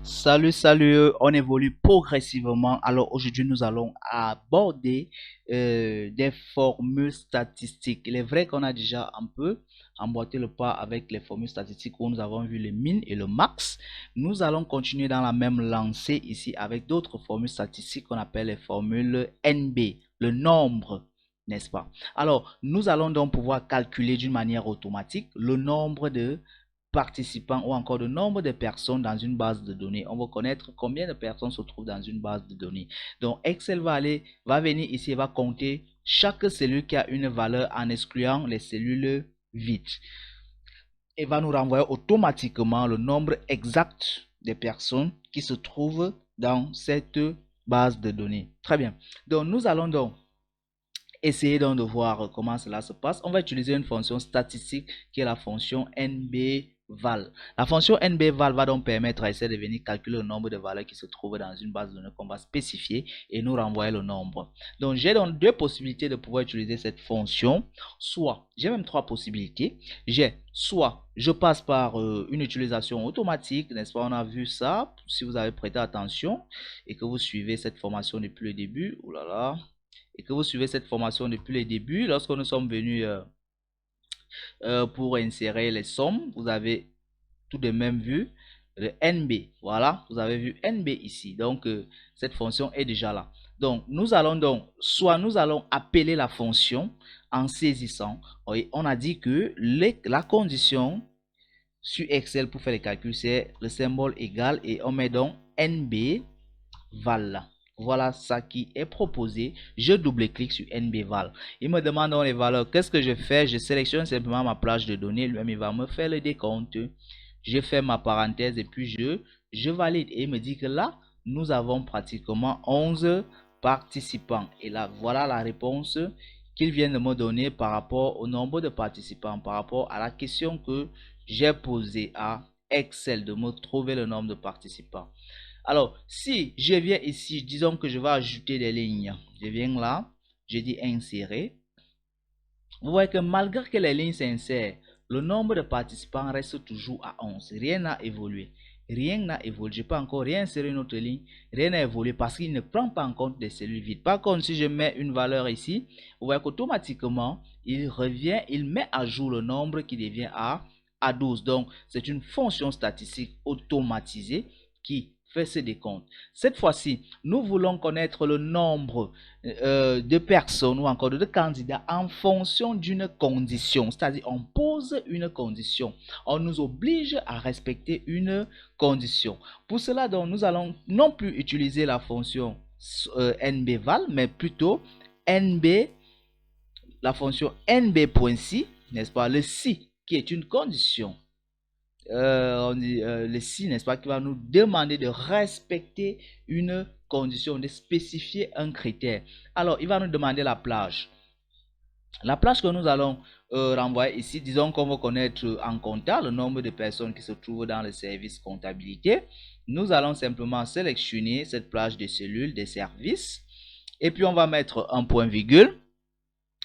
Salut, on évolue progressivement. Alors aujourd'hui, nous allons aborder des formules statistiques. Il est vrai qu'on a déjà un peu emboîté le pas avec les formules statistiques où nous avons vu le min et le max. Nous allons continuer dans la même lancée ici avec d'autres formules statistiques qu'on appelle les formules NB, le nombre. N'est-ce pas? Alors, nous allons donc pouvoir calculer d'une manière automatique le nombre de participants ou encore le nombre de personnes dans une base de données. On va connaître combien de personnes se trouvent dans une base de données. Donc Excel va venir ici et va compter chaque cellule qui a une valeur en excluant les cellules vides. Et va nous renvoyer automatiquement le nombre exact des personnes qui se trouvent dans cette base de données. Très bien. Donc nous allons donc essayer donc de voir comment cela se passe. On va utiliser une fonction statistique qui est la fonction NBVal. La fonction NBVal va donc permettre à essayer de venir calculer le nombre de valeurs qui se trouvent dans une base de données qu'on va spécifier et nous renvoyer le nombre. Donc j'ai donc deux possibilités de pouvoir utiliser cette fonction. Soit, j'ai même trois possibilités. J'ai soit je passe par une utilisation automatique, n'est-ce pas? On a vu ça. Si vous avez prêté attention et que vous suivez cette formation depuis le début, oh là là, et que vous suivez cette formation depuis le début, lorsque nous sommes venus pour insérer les sommes, vous avez tout de même vu le NB. Voilà, vous avez vu NB ici. Donc, cette fonction est déjà là. Donc, nous allons appeler la fonction en saisissant. Oui, on a dit que la condition sur Excel pour faire les calculs, c'est le symbole égal et on met donc NB val. Voilà ça qui est proposé. Je double-clique sur NBVal. Il me demande donc les valeurs. Qu'est-ce que je fais? Je sélectionne simplement ma plage de données. Lui-même, il va me faire le décompte. Je fais ma parenthèse et puis je valide. Et il me dit que là, nous avons pratiquement 11 participants. Et là, voilà la réponse qu'il vient de me donner par rapport au nombre de participants, par rapport à la question que j'ai posée à Excel de me trouver le nombre de participants. Alors, si je viens ici, disons que je vais ajouter des lignes. Je viens là, je dis insérer. Vous voyez que malgré que les lignes s'insèrent, le nombre de participants reste toujours à 11. Rien n'a évolué. Rien n'a évolué. Je peux encore réinsérer une autre ligne. Rien n'a évolué parce qu'il ne prend pas en compte des cellules vides. Par contre, si je mets une valeur ici, vous voyez qu'automatiquement, il revient, il met à jour le nombre qui devient à 12. Donc, c'est une fonction statistique automatisée qui fait ce décompte. Cette fois-ci, nous voulons connaître le nombre de personnes ou encore de candidats en fonction d'une condition. C'est-à-dire, on pose une condition. On nous oblige à respecter une condition. Pour cela, donc, nous allons non plus utiliser la fonction NBVal, mais plutôt NB, la fonction NB.si, n'est-ce pas, le si qui est une condition. On dit le si, n'est-ce pas, qui va nous demander de respecter une condition, de spécifier un critère. Alors, il va nous demander la plage. La plage que nous allons renvoyer ici, disons qu'on va connaître en compta le nombre de personnes qui se trouvent dans le service comptabilité. Nous allons simplement sélectionner cette plage de cellules, des services. Et puis, on va mettre un point virgule.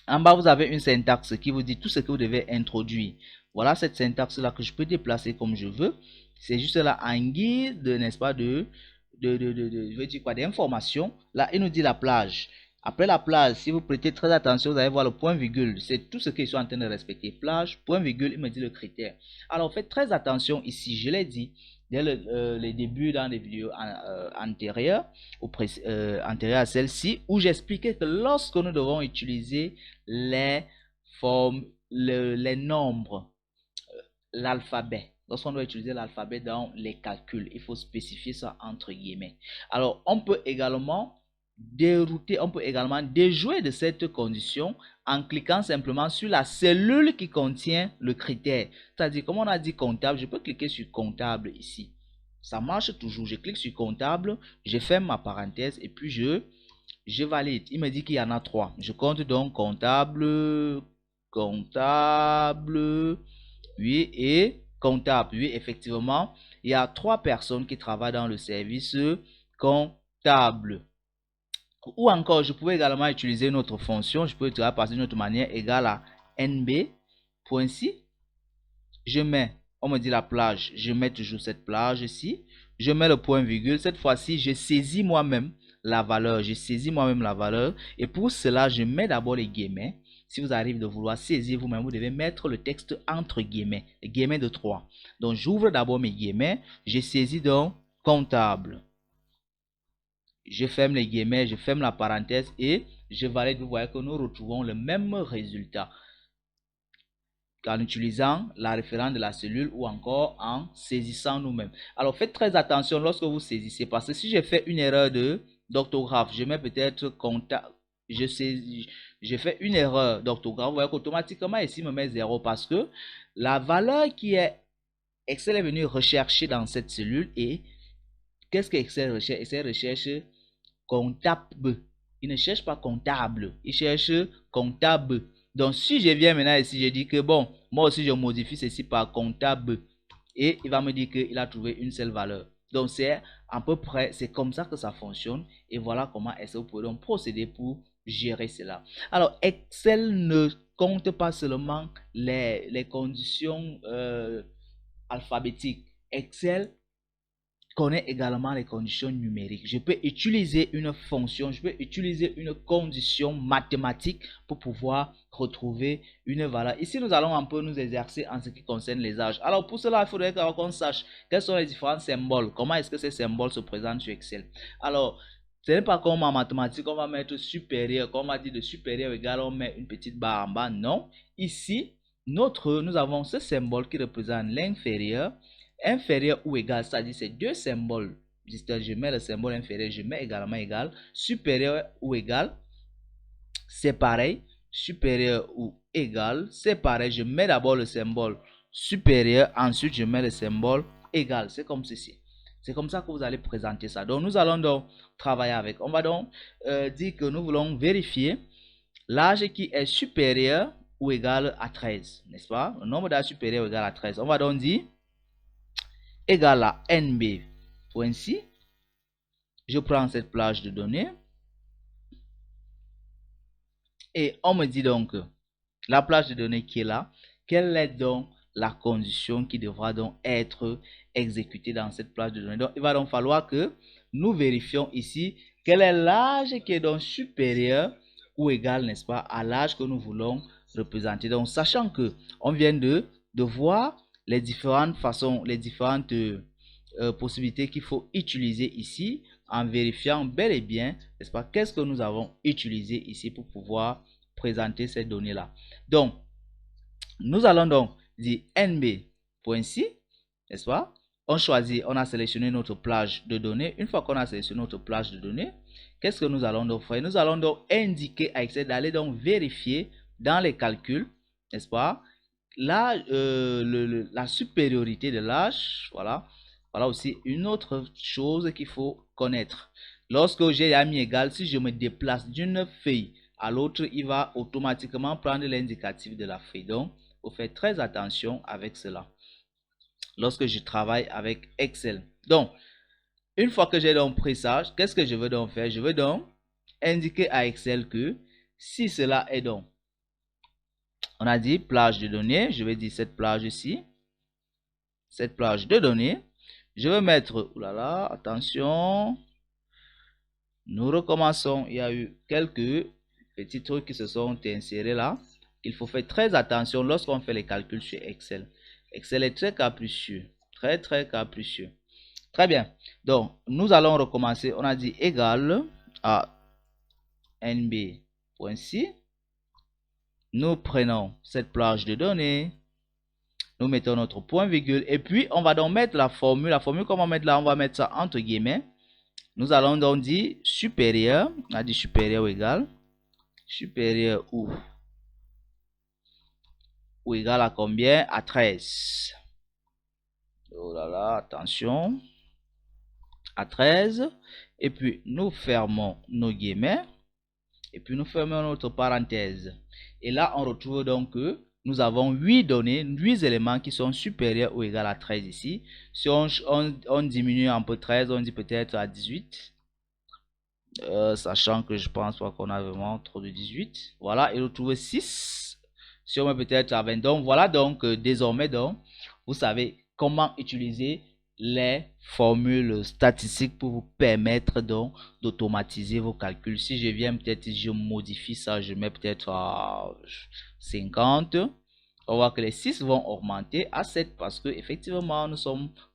En bas, vous avez une syntaxe qui vous dit tout ce que vous devez introduire. Voilà cette syntaxe-là que je peux déplacer comme je veux. C'est juste là en guide, n'est-ce pas, je veux dire quoi, d'informations. Là, il nous dit la plage. Après la plage, si vous prêtez très attention, vous allez voir le point virgule. C'est tout ce qu'ils sont en train de respecter. Plage, point virgule, il me dit le critère. Alors, faites très attention ici. Je l'ai dit dès les débuts dans les vidéos antérieures, antérieures à celle-ci, où j'expliquais que lorsque nous devons utiliser les formes, les nombres, l'alphabet, lorsqu'on doit utiliser l'alphabet dans les calculs, il faut spécifier ça entre guillemets. Alors, on peut également dérouter, on peut également déjouer de cette condition en cliquant simplement sur la cellule qui contient le critère. C'est-à-dire, comme on a dit comptable, je peux cliquer sur comptable ici. Ça marche toujours. Je clique sur comptable, je ferme ma parenthèse et puis je valide. Il me dit qu'il y en a trois. Je compte donc comptable, oui, et comptable. Oui, effectivement, il y a trois personnes qui travaillent dans le service comptable. Ou encore, je pouvais également utiliser une autre fonction. Je peux travailler par une autre manière égale à nb.si. Je mets, on me dit la plage, je mets toujours cette plage ici. je mets le point virgule. Cette fois-ci, je saisis moi-même la valeur. Je saisis moi-même la valeur. Et pour cela, je mets d'abord les guillemets. Si vous arrivez de vouloir saisir vous-même, vous devez mettre le texte entre guillemets. Les guillemets de 3. Donc, j'ouvre d'abord mes guillemets. Je saisis donc comptable. Je ferme les guillemets, je ferme la parenthèse et je valide. Vous voyez que nous retrouvons le même résultat qu'en utilisant la référence de la cellule ou encore en saisissant nous-mêmes. Alors faites très attention lorsque vous saisissez, parce que si je fais une erreur d'orthographe, je mets peut-être comptable, je fais une erreur d'orthographe, vous voyez qu'automatiquement ici me met 0 parce que la valeur qui est Excel est venu rechercher dans cette cellule. Et qu'est-ce que Excel recherche? Excel recherche comptable. Il ne cherche pas comptable, il cherche comptable. Donc si je viens maintenant ici, je dis que bon, moi aussi je modifie ceci par comptable, et il va me dire qu'il a trouvé une seule valeur. Donc c'est à peu près, c'est comme ça que ça fonctionne. Et voilà comment est-ce que vous pouvez donc procéder pour gérer cela. Alors Excel ne compte pas seulement les conditions alphabétiques. Excel connaît également les conditions numériques. Je peux utiliser une fonction, je peux utiliser une condition mathématique pour pouvoir retrouver une valeur. Ici, nous allons un peu nous exercer en ce qui concerne les âges. Alors, pour cela, il faudrait qu'on sache quels sont les différents symboles. Comment est-ce que ces symboles se présentent sur Excel? Alors, ce n'est pas comme en mathématiques, on va mettre supérieur. Comme on va dire de supérieur égal, on met une petite barre en bas. Non. Ici, nous avons ce symbole qui représente l'inférieur, inférieur ou égal, c'est-à-dire ces deux symboles. Je mets le symbole inférieur, je mets également égal, supérieur ou égal, c'est pareil, supérieur ou égal, c'est pareil, je mets d'abord le symbole supérieur, ensuite je mets le symbole égal, c'est comme ceci. C'est comme ça que vous allez présenter ça. Donc nous allons donc travailler avec. On va donc dire que nous voulons vérifier l'âge qui est supérieur ou égal à 13, n'est-ce pas? Le nombre d'âge supérieur ou égal à 13. On va donc dire égal à nb.si. Je prends cette plage de données et on me dit donc la plage de données qui est là, quelle est donc la condition qui devra donc être exécutée dans cette plage de données. Donc il va donc falloir que nous vérifions ici quel est l'âge qui est donc supérieur ou égal, n'est-ce pas, à l'âge que nous voulons représenter. Donc sachant que on vient de voir les différentes façons, les différentes possibilités qu'il faut utiliser ici, en vérifiant bel et bien, n'est-ce pas, qu'est-ce que nous avons utilisé ici pour pouvoir présenter ces données là. Donc nous allons donc dire nb.si, n'est-ce pas, on choisit, on a sélectionné notre plage de données. Une fois qu'on a sélectionné notre plage de données, qu'est-ce que nous allons donc faire? Nous allons donc indiquer à Excel d'aller donc vérifier dans les calculs, n'est-ce pas, là, la supériorité de l'âge. Voilà. Voilà aussi une autre chose qu'il faut connaître. Lorsque j'ai mis égal, si je me déplace d'une feuille à l'autre, il va automatiquement prendre l'indicatif de la feuille. Donc, il faut faire très attention avec cela lorsque je travaille avec Excel. Donc, une fois que j'ai donc pris ça, qu'est-ce que je veux donc faire? Je veux donc indiquer à Excel que si cela est donc, on a dit plage de données, je vais dire cette plage ici, cette plage de données, je vais mettre, oulala, attention, nous recommençons, il y a eu quelques petits trucs qui se sont insérés là. Il faut faire très attention lorsqu'on fait les calculs sur Excel. Excel est très capricieux, très capricieux. Très bien, donc nous allons recommencer. On a dit égal à nb.si. Nous prenons cette plage de données, nous mettons notre point virgule et puis on va donc mettre la formule. La formule qu'on va mettre là, on va mettre ça entre guillemets. Nous allons donc dire supérieur. On a dit supérieur ou égal, supérieur ou égal à combien? À 13. Oh là là, attention, à 13. Et puis nous fermons nos guillemets et puis nous fermons notre parenthèse. Et là on retrouve donc que nous avons 8 données, 8 éléments qui sont supérieurs ou égal à 13 ici. Si on diminue un peu 13, on dit peut-être à 18. Sachant que je pense pas qu'on a vraiment trop de 18. Voilà, et retrouver 6. Si on met peut-être à 20. Donc voilà, donc désormais, donc, vous savez comment utiliser les formules statistiques pour vous permettre donc d'automatiser vos calculs. Si je viens peut-être, je modifie ça, je mets peut-être à 50. On voit que les 6 vont augmenter à 7 parce que effectivement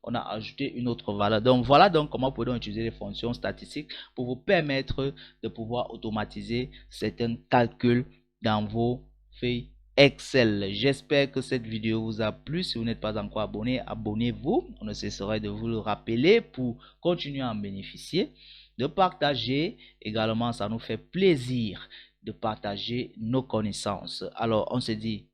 on a ajouté une autre valeur. Donc voilà donc comment vous pouvez utiliser les fonctions statistiques pour vous permettre de pouvoir automatiser certains calculs dans vos feuilles Excel. J'espère que cette vidéo vous a plu. Si vous n'êtes pas encore abonné, abonnez-vous. On ne cesserait de vous le rappeler pour continuer à en bénéficier. De partager également, ça nous fait plaisir de partager nos connaissances. Alors, on se dit